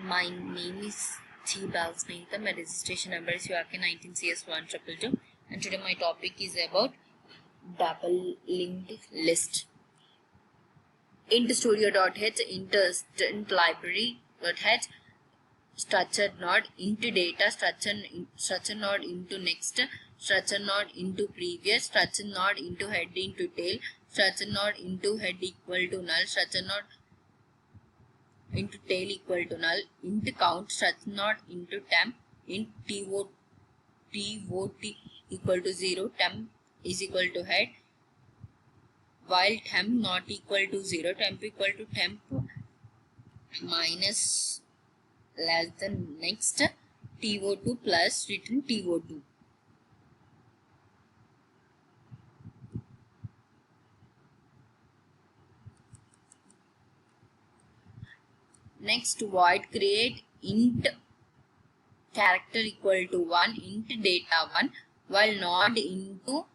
My name is T. Balsnitha. My registration number is URK19CS1222, and today my topic is about double linked list. Int studio.h, int library.h, structured node into data, structure node into next, structure node into previous, structure node into head into tail, structure node into head equal to null, structure node into tail equal to null, int count, structure node into temp, int tot equal to 0, temp is equal to head, while temp not equal to 0, temp equal to temp minus less than next, TO2 plus return TO2. Next, void create int character equal to 1, int data 1, while node into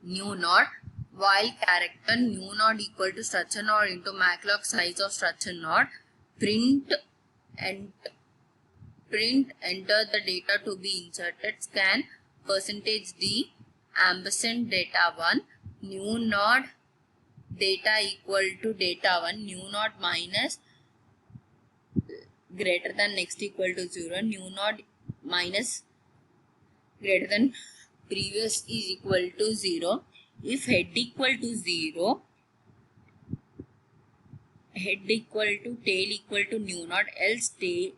new node, while character new node equal to structure node into maclog size of structure node, print enter the data to be inserted, scan %d ampersand data 1, new node data equal to data 1, new node minus greater than next equal to 0, new node minus greater than previous is equal to 0. If head equal to 0, head equal to tail equal to new node, else tail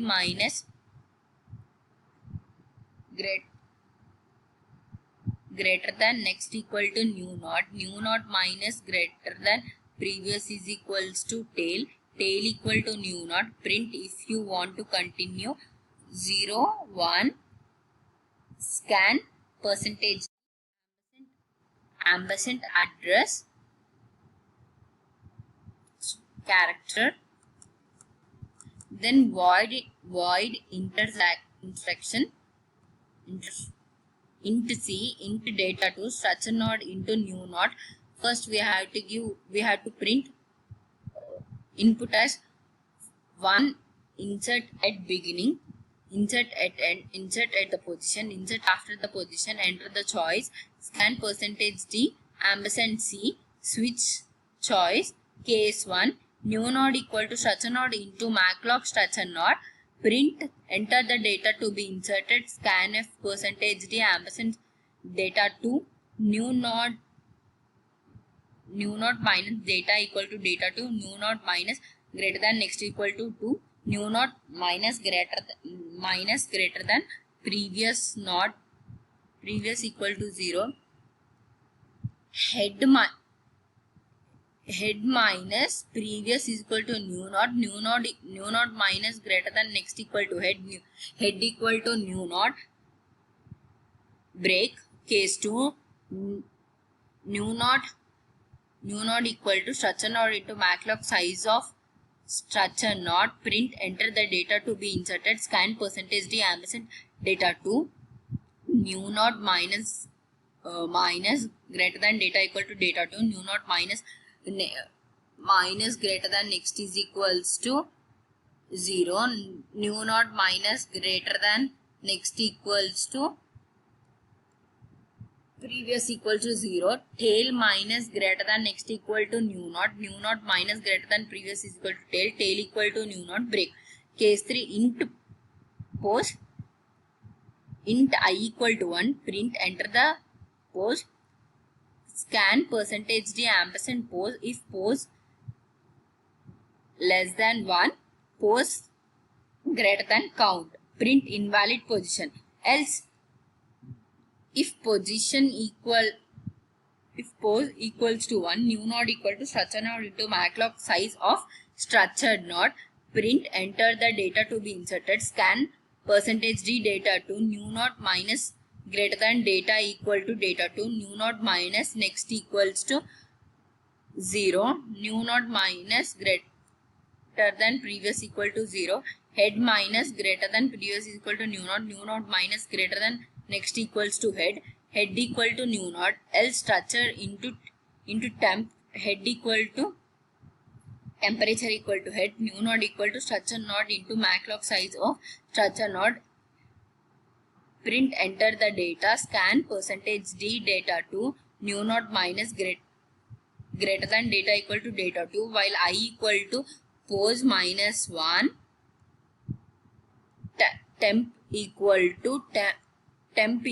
minus greater than next equal to new node minus greater than previous is equals to tail equal to new node. Print if you want to continue 0, 1, scan % ampersand address character, then void intersection int c into data to structure node into new node. First we have to print input as 1, insert at beginning, insert at end, insert at the position, insert after the position, enter the choice, scan %d ampersand c, switch choice, case 1, new node equal to structure node into maclog structure node, print enter the data to be inserted, scanf %d ampersand data 2, new node minus data equal to data 2, new node minus greater than next equal to 2, new node minus greater than previous equal to 0, head minus previous is equal to new node minus greater than next equal to head equal to new node, break, case 2, new node equal to structure node into maclog size of structure node, print enter the data to be inserted, scan %d ampersand data 2, new node minus greater than data equal to data 2, new node minus greater than next is equals to 0, new node minus greater than next equals to previous equal to 0, tail minus greater than next equal to new node minus greater than previous is equal to tail equal to new node, break. Case 3, int pose, int I equal to 1, print enter the pose, scan %d ampersand pose, if pose less than 1, pose greater than count, print invalid position, else if pose equals to 1, new node equal to structure node into maclog size of structured node, print enter the data to be inserted, scan %d data 2, new node minus greater than data equal to data 2, new node minus next equals to 0, new node minus greater than previous equal to 0, head minus greater than previous equal to new node minus greater than next equals to head equal to new node, else structure into temp, head equal to temperature equal to head, new node equal to structure node into maclog size of structure node. Print enter the data, scan percentage d data to new node minus greater than data equal to data 2, while I equal to pose minus 1, temp equal to temp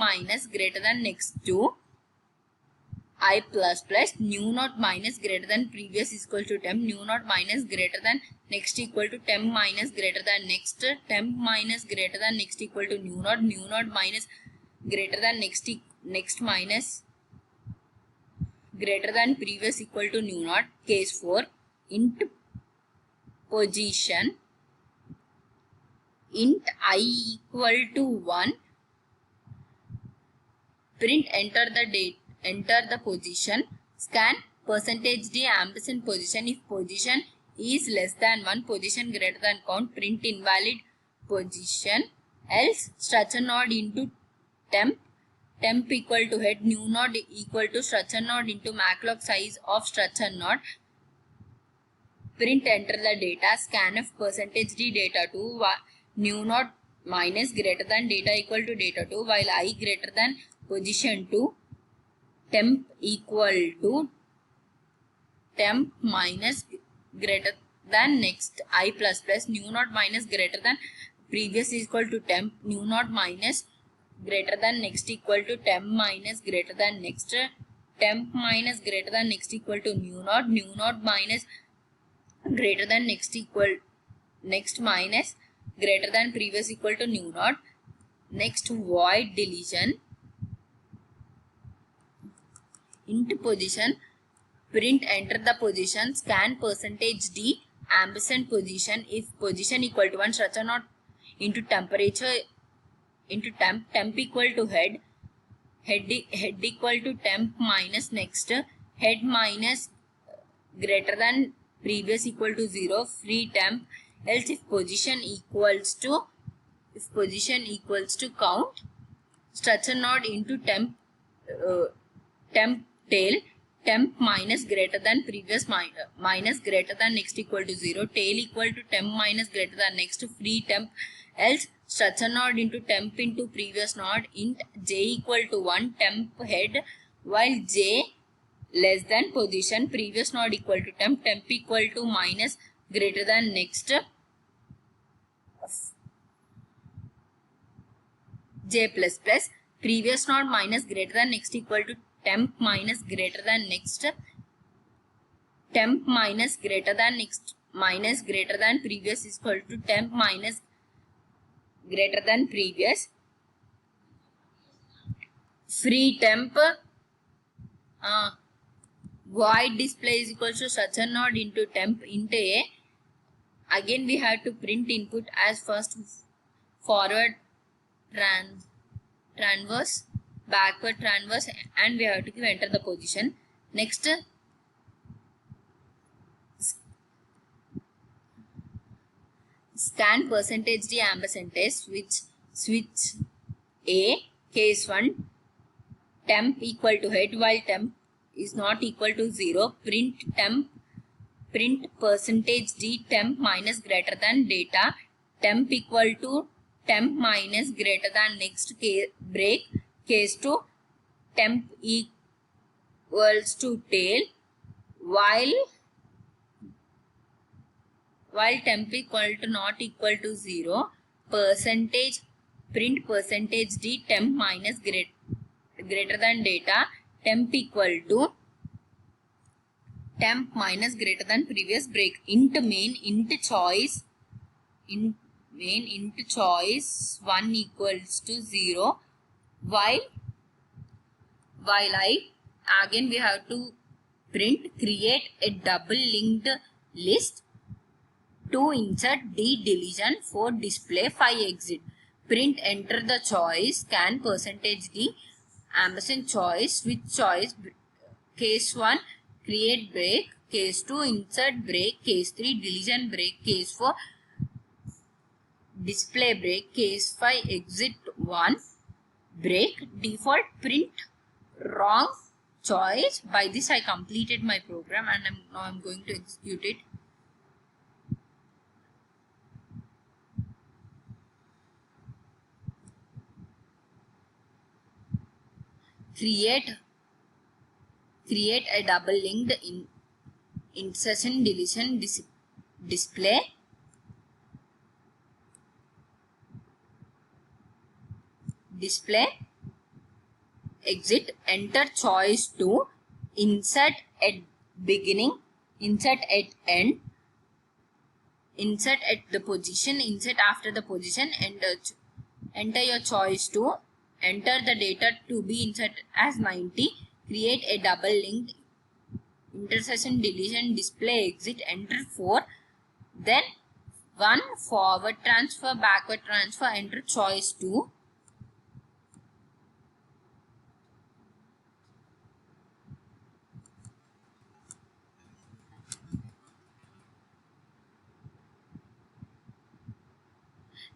minus greater than next to I plus plus new node minus greater than previous is equal to temp, new node minus greater than next equal to temp minus greater than next, temp minus greater than next equal to new node minus greater than next minus greater than previous equal to new node. Case 4, int position int I equal to 1, print enter the position, scan percentage d ampersand position. If position is less than 1, position greater than count, print invalid position, else structure node into temp equal to head, new node equal to structure node into maclog size of structure node. Print enter the data, scan of percentage d data 2, new node minus greater than data equal to data 2, while I greater than position 2, temp equal to temp minus greater than next I plus plus, new node minus greater than previous is equal to temp, new node minus greater than next equal to temp minus greater than next, temp minus greater than next equal to new node minus greater than next minus greater than previous equal to new node. Next, void deletion into position, print enter the position, scan percentage d ampersand position. If position equal to 1, structure node into temperature into temp equal to head equal to temp minus next, head minus greater than previous equal to 0, free temp, else if position equals to count, structure node into temp tail, temp minus greater than previous minus greater than next equal to 0, tail equal to temp minus greater than next, free temp, else structure node into temp into previous node, int j equal to 1, temp head, while j less than position, previous node equal to temp equal to minus greater than next, j plus plus, previous node minus greater than next equal to temp minus greater than next, temp minus greater than next minus greater than previous is equal to temp minus greater than previous, free temp, void display is equal to structure node into temp int a. Again we have to print input as first forward transverse, backward transverse, and we have to give enter the position. Next, scan percentage d ampersand switch a, case 1, temp equal to head, while temp is not equal to 0, print percentage d temp minus greater than data, temp equal to temp minus greater than next break, case 2, temp equals to tail, while temp equal to not equal to 0, print percentage d temp minus greater than data, temp equal to temp minus greater than previous break. Int main int choice 1 equals to 0, while I, again we have to print create a double linked list, 2 insert d deletion, 4 display, 5 exit. Print enter the choice, scan percentage d ampersand choice, switch choice, case 1 create break, case 2 insert break, case 3 deletion break, case 4 display break, case 5 exit 1 break. Default print wrong choice. By this I completed my program, and now I'm going to execute it. Create a double linked insertion deletion display. Exit. Enter choice to insert at beginning, insert at end, insert at the position, insert after the position, and enter your choice to enter the data to be inserted as 90. Create a double linked intersection deletion display. Exit. Enter 4. Then 1 forward transfer, backward transfer. Enter choice 2.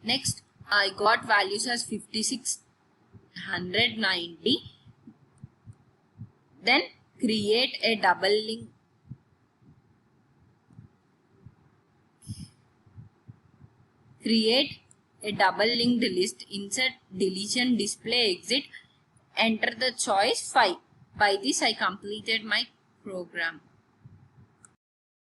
Next, I got values as 5690. Then create a double link. Create a double linked list. Insert deletion display. Exit. Enter the choice 5. By this I completed my program.